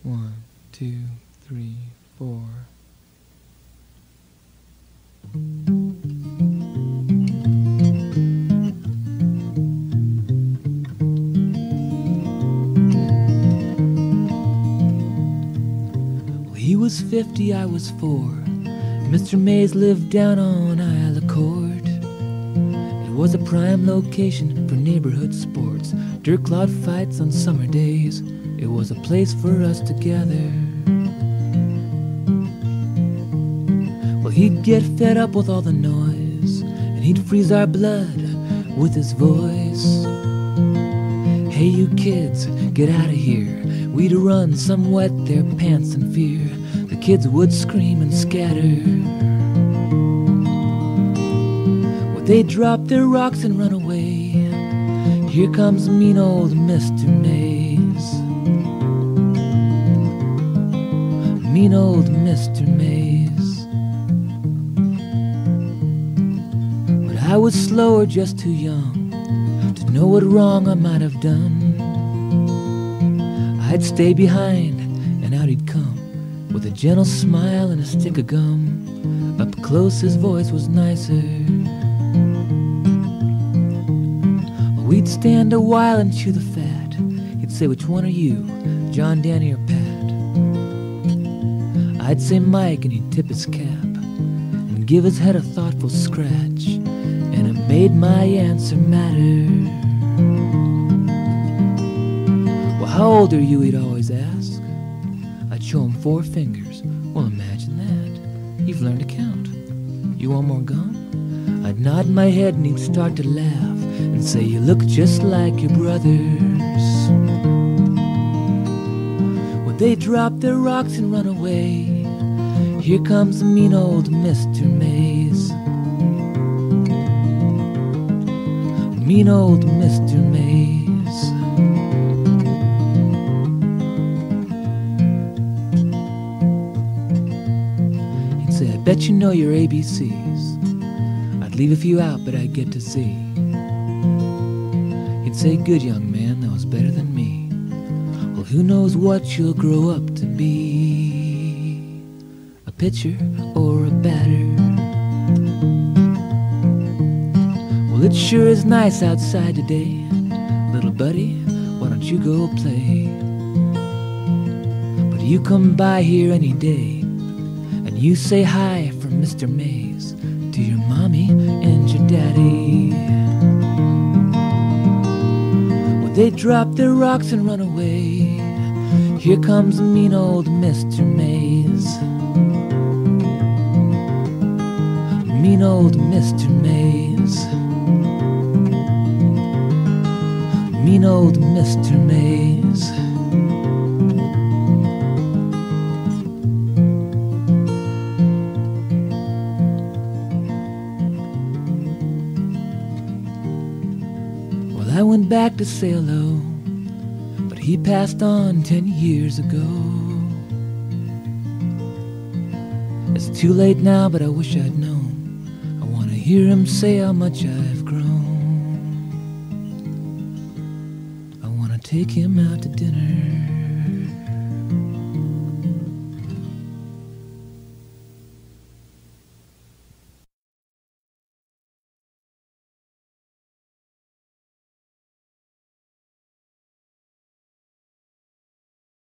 1, 2, 3, 4. Well, he was 50, I was 4. Mr. Mays lived down on Isle Court. It was a prime location for neighborhood sports, dirt clod fights on summer days. It was a place for us to gather. Well, he'd get fed up with all the noise, and he'd freeze our blood with his voice. Hey, you kids, get out of here. We'd run, some wet their pants in fear. The kids would scream and scatter. Well, they'd drop their rocks and run away. Here comes mean old Mr. Mays. Mean old Mr. Mays. But I was slow or just too young to know what wrong I might have done. I'd stay behind and out he'd come with a gentle smile and a stick of gum. Up close his voice was nicer. We'd stand a while and chew the fat. He'd say, which one are you, John, Danny, or Pat? I'd say Mike, and he'd tip his cap and give his head a thoughtful scratch, and it made my answer matter. Well, how old are you, he'd always ask. I'd show him 4 fingers. Well, imagine that. You've learned to count. You want more gum? I'd nod my head and he'd start to laugh and say, you look just like your brothers. Well, they drop their rocks and run away. Here comes mean old Mr. Mays. Mean old Mr. Mays. He'd say, I bet you know your ABCs. I'd leave a few out, but I'd get to Z. He'd say, good young man, that was better than me. Well, who knows what you'll grow up to be? A pitcher or a batter? Well, it sure is nice outside today. Little buddy, why don't you go play? But you come by here any day, and you say hi from Mr. Mays to your mommy and your daddy. Well, they drop their rocks and run away. Here comes mean old Mr. Mays. Mean old Mr. Mays. Mean old Mr. Mays. Well, I went back to say hello, but he passed on 10 years ago. It's too late now, but I wish I'd known. I want to hear him say how much I've grown. I want to take him out to dinner.